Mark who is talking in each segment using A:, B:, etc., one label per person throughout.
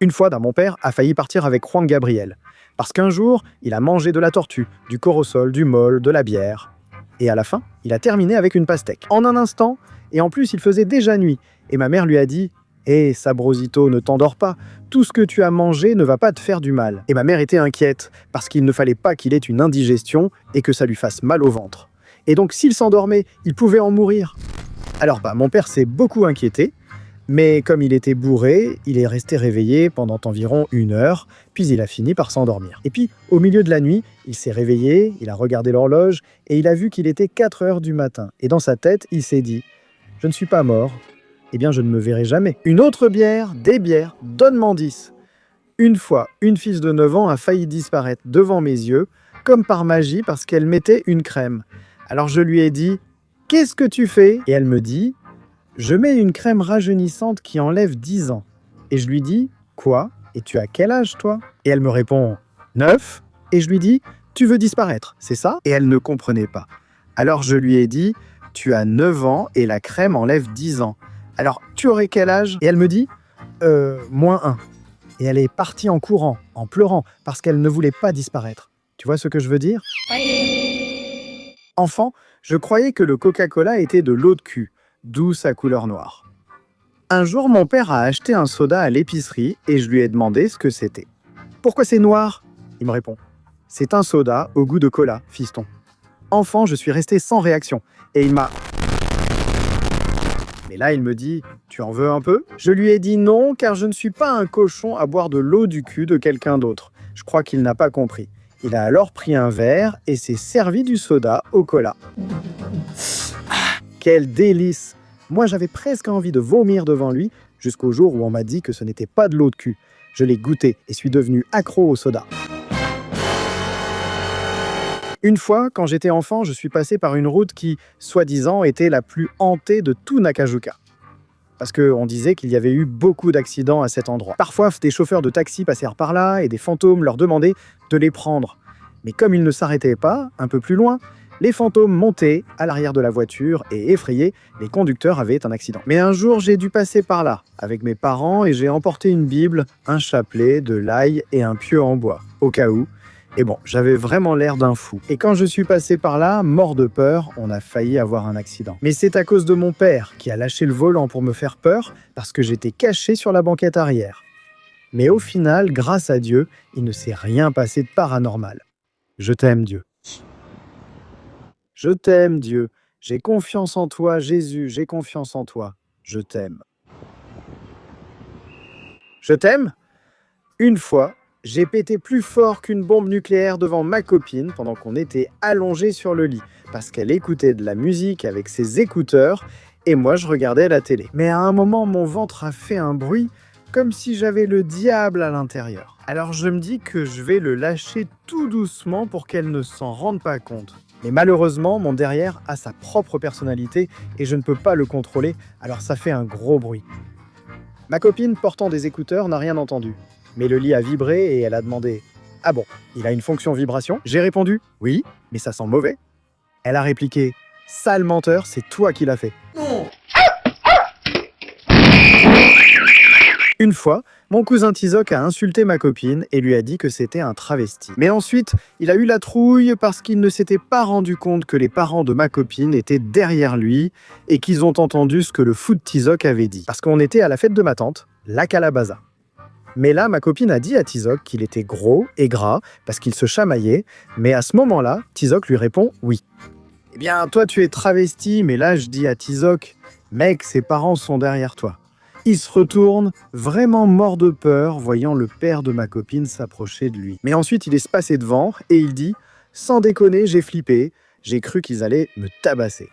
A: Une fois, mon père a failli partir avec Juan Gabriel. Parce qu'un jour, il a mangé de la tortue, du corosol, du mole, de la bière. Et à la fin, il a terminé avec une pastèque. En un instant, et en plus, il faisait déjà nuit. Et ma mère lui a dit « Hé, Sabrosito, ne t'endors pas. Tout ce que tu as mangé ne va pas te faire du mal. » Et ma mère était inquiète, parce qu'il ne fallait pas qu'il ait une indigestion et que ça lui fasse mal au ventre. Et donc, s'il s'endormait, il pouvait en mourir. Alors, mon père s'est beaucoup inquiété. Mais comme il était bourré, il est resté réveillé pendant environ 1 heure, puis il a fini par s'endormir. Et puis, au milieu de la nuit, il s'est réveillé, il a regardé l'horloge, et il a vu qu'il était 4 heures du matin. Et dans sa tête, il s'est dit « Je ne suis pas mort, eh bien je ne me verrai jamais. Une autre bière, des bières, donne-m'en 10. » Une fois, une fille de 9 ans a failli disparaître devant mes yeux, comme par magie parce qu'elle mettait une crème. Alors je lui ai dit « Qu'est-ce que tu fais ?» Et elle me dit « Je mets une crème rajeunissante qui enlève 10 ans. » Et je lui dis « Quoi? Et tu as quel âge, toi ?» Et elle me répond « 9. » Et je lui dis « Tu veux disparaître, c'est ça ?» Et elle ne comprenait pas. Alors je lui ai dit « Tu as 9 ans et la crème enlève 10 ans. Alors, tu aurais quel âge ?» Et elle me dit « -1. » Et elle est partie en courant, en pleurant, parce qu'elle ne voulait pas disparaître. Tu vois ce que je veux dire? Enfant, je croyais que le Coca-Cola était de l'eau de cul, d'où sa couleur noire. Un jour, mon père a acheté un soda à l'épicerie et je lui ai demandé ce que c'était. « Pourquoi c'est noir ?» Il me répond. « C'est un soda au goût de cola, fiston. » Enfant, je suis resté sans réaction et il m'a... Mais là, il me dit « Tu en veux un peu ?» Je lui ai dit non, car je ne suis pas un cochon à boire de l'eau du cul de quelqu'un d'autre. Je crois qu'il n'a pas compris. Il a alors pris un verre et s'est servi du soda au cola. Quel délice! Moi, j'avais presque envie de vomir devant lui, jusqu'au jour où on m'a dit que ce n'était pas de l'eau de cul. Je l'ai goûté et suis devenu accro au soda. Une fois, quand j'étais enfant, je suis passé par une route qui, soi-disant, était la plus hantée de tout Nakajuka. Parce qu'on disait qu'il y avait eu beaucoup d'accidents à cet endroit. Parfois, des chauffeurs de taxi passèrent par là et des fantômes leur demandaient de les prendre. Mais comme ils ne s'arrêtaient pas, un peu plus loin, les fantômes montaient à l'arrière de la voiture et effrayés, les conducteurs avaient un accident. Mais un jour, j'ai dû passer par là, avec mes parents, et j'ai emporté une Bible, un chapelet, de l'ail et un pieu en bois, au cas où. Et bon, j'avais vraiment l'air d'un fou. Et quand je suis passé par là, mort de peur, on a failli avoir un accident. Mais c'est à cause de mon père, qui a lâché le volant pour me faire peur, parce que j'étais caché sur la banquette arrière. Mais au final, grâce à Dieu, il ne s'est rien passé de paranormal. Je t'aime, Dieu. Je t'aime, Dieu. J'ai confiance en toi, Jésus, j'ai confiance en toi. Je t'aime. Je t'aime? Une fois, j'ai pété plus fort qu'une bombe nucléaire devant ma copine pendant qu'on était allongés sur le lit, parce qu'elle écoutait de la musique avec ses écouteurs et moi je regardais la télé. Mais à un moment, mon ventre a fait un bruit comme si j'avais le diable à l'intérieur. Alors je me dis que je vais le lâcher tout doucement pour qu'elle ne s'en rende pas compte. Mais malheureusement, mon derrière a sa propre personnalité et je ne peux pas le contrôler, alors ça fait un gros bruit. Ma copine, portant des écouteurs, n'a rien entendu. Mais le lit a vibré et elle a demandé « Ah bon, il a une fonction vibration ?» J'ai répondu « Oui, mais ça sent mauvais. » Elle a répliqué « Sale menteur, c'est toi qui l'as fait. » Non. Une fois, mon cousin Tizoc a insulté ma copine et lui a dit que c'était un travesti. Mais ensuite, il a eu la trouille parce qu'il ne s'était pas rendu compte que les parents de ma copine étaient derrière lui et qu'ils ont entendu ce que le fou de Tizoc avait dit. Parce qu'on était à la fête de ma tante, la Calabaza. Mais là, ma copine a dit à Tizoc qu'il était gros et gras parce qu'il se chamaillait, mais à ce moment-là, Tizoc lui répond « oui ». Eh bien, toi tu es travesti, mais là je dis à Tizoc « mec, ses parents sont derrière toi ». Il se retourne, vraiment mort de peur, voyant le père de ma copine s'approcher de lui. Mais ensuite, il est passé devant et il dit « Sans déconner, j'ai flippé, j'ai cru qu'ils allaient me tabasser. »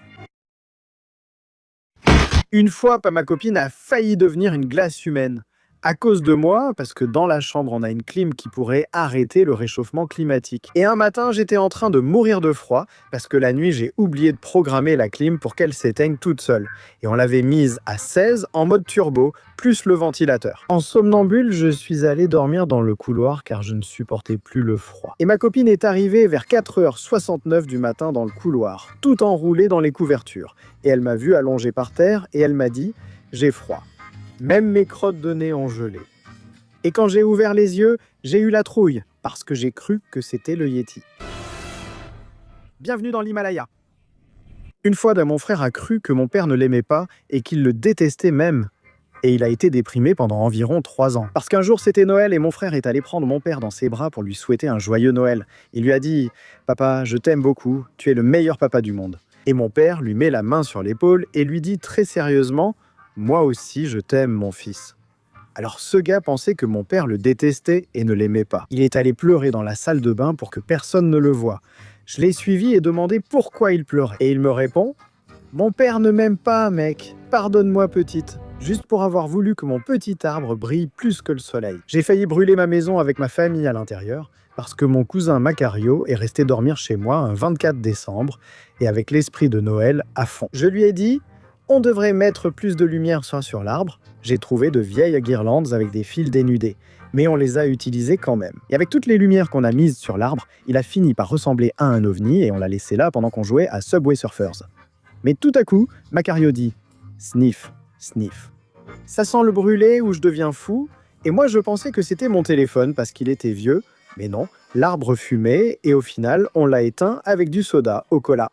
A: Une fois, ma copine a failli devenir une glace humaine. À cause de moi, parce que dans la chambre, on a une clim qui pourrait arrêter le réchauffement climatique. Et un matin, j'étais en train de mourir de froid, parce que la nuit, j'ai oublié de programmer la clim pour qu'elle s'éteigne toute seule. Et on l'avait mise à 16 en mode turbo, plus le ventilateur. En somnambule, je suis allé dormir dans le couloir, car je ne supportais plus le froid. Et ma copine est arrivée vers 4h69 du matin dans le couloir, tout enroulée dans les couvertures. Et elle m'a vu allongé par terre, et elle m'a dit « J'ai froid ». Même mes crottes de nez ont gelé. Et quand j'ai ouvert les yeux, j'ai eu la trouille, parce que j'ai cru que c'était le Yéti. Bienvenue dans l'Himalaya. Une fois, mon frère a cru que mon père ne l'aimait pas et qu'il le détestait même. Et il a été déprimé pendant environ 3 ans. Parce qu'un jour, c'était Noël et mon frère est allé prendre mon père dans ses bras pour lui souhaiter un joyeux Noël. Il lui a dit « Papa, je t'aime beaucoup, tu es le meilleur papa du monde. » Et mon père lui met la main sur l'épaule et lui dit très sérieusement « Moi aussi, je t'aime, mon fils. » Alors ce gars pensait que mon père le détestait et ne l'aimait pas. Il est allé pleurer dans la salle de bain pour que personne ne le voie. Je l'ai suivi et demandé pourquoi il pleurait. Et il me répond « Mon père ne m'aime pas, mec. Pardonne-moi, petite. Juste pour avoir voulu que mon petit arbre brille plus que le soleil. J'ai failli brûler ma maison avec ma famille à l'intérieur parce que mon cousin Macario est resté dormir chez moi un 24 décembre et avec l'esprit de Noël à fond. Je lui ai dit « On devrait mettre plus de lumière sur l'arbre. » J'ai trouvé de vieilles guirlandes avec des fils dénudés, mais on les a utilisées quand même. Et avec toutes les lumières qu'on a mises sur l'arbre, il a fini par ressembler à un ovni et on l'a laissé là pendant qu'on jouait à Subway Surfers. Mais tout à coup, Macario dit « Sniff, sniff. » Ça sent le brûlé ou je deviens fou. Et moi, je pensais que c'était mon téléphone parce qu'il était vieux. Mais non, l'arbre fumait et au final, on l'a éteint avec du soda au cola.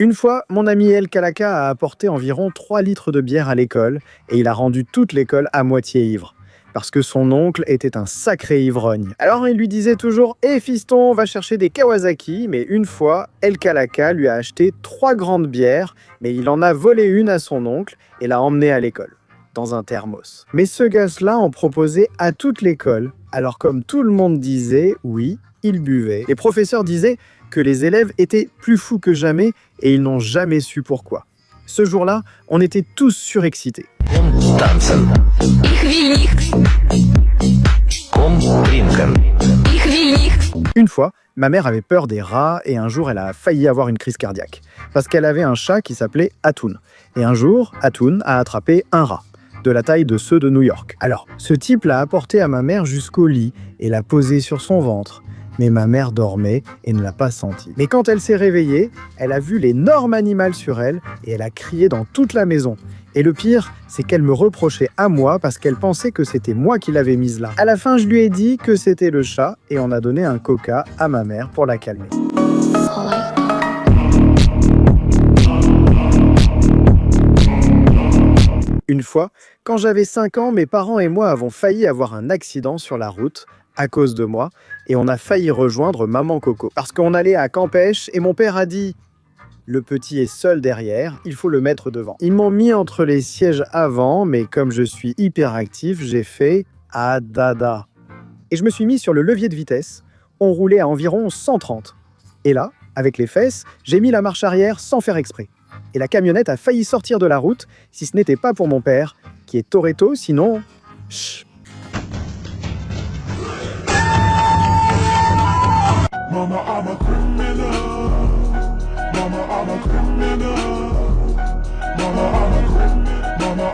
A: Une fois, mon ami El Kalaka a apporté environ 3 litres de bière à l'école et il a rendu toute l'école à moitié ivre. Parce que son oncle était un sacré ivrogne. Alors il lui disait toujours « Hé fiston, va chercher des Kawasaki », mais une fois, El Kalaka lui a acheté 3 grandes bières, mais il en a volé une à son oncle et l'a emmenée à l'école, dans un thermos. Mais ce gosse-là en proposait à toute l'école, alors comme tout le monde disait « oui », il buvait. Les professeurs disaient que les élèves étaient plus fous que jamais et ils n'ont jamais su pourquoi. Ce jour-là, on était tous surexcités. Une fois, ma mère avait peur des rats et un jour elle a failli avoir une crise cardiaque. Parce qu'elle avait un chat qui s'appelait Atoun. Et un jour, Atoun a attrapé un rat, de la taille de ceux de New York. Alors, ce type l'a apporté à ma mère jusqu'au lit et l'a posé sur son ventre. Mais ma mère dormait et ne l'a pas senti. Mais quand elle s'est réveillée, elle a vu l'énorme animal sur elle et elle a crié dans toute la maison. Et le pire, c'est qu'elle me reprochait à moi parce qu'elle pensait que c'était moi qui l'avais mise là. À la fin, je lui ai dit que c'était le chat et on a donné un coca à ma mère pour la calmer. Une fois, quand j'avais 5 ans, mes parents et moi avons failli avoir un accident sur la route à cause de moi et on a failli rejoindre Maman Coco. Parce qu'on allait à Campèche et mon père a dit « Le petit est seul derrière, il faut le mettre devant ». Ils m'ont mis entre les sièges avant, mais comme je suis hyperactif, j'ai fait « Ah dada ». Et je me suis mis sur le levier de vitesse, on roulait à environ 130. Et là, avec les fesses, j'ai mis la marche arrière sans faire exprès. Et la camionnette a failli sortir de la route si ce n'était pas pour mon père, qui est Toretto, sinon... Chut. Mama, I'm a criminal. Mama, I'm a criminal. Mama, I'm a criminal. Mama,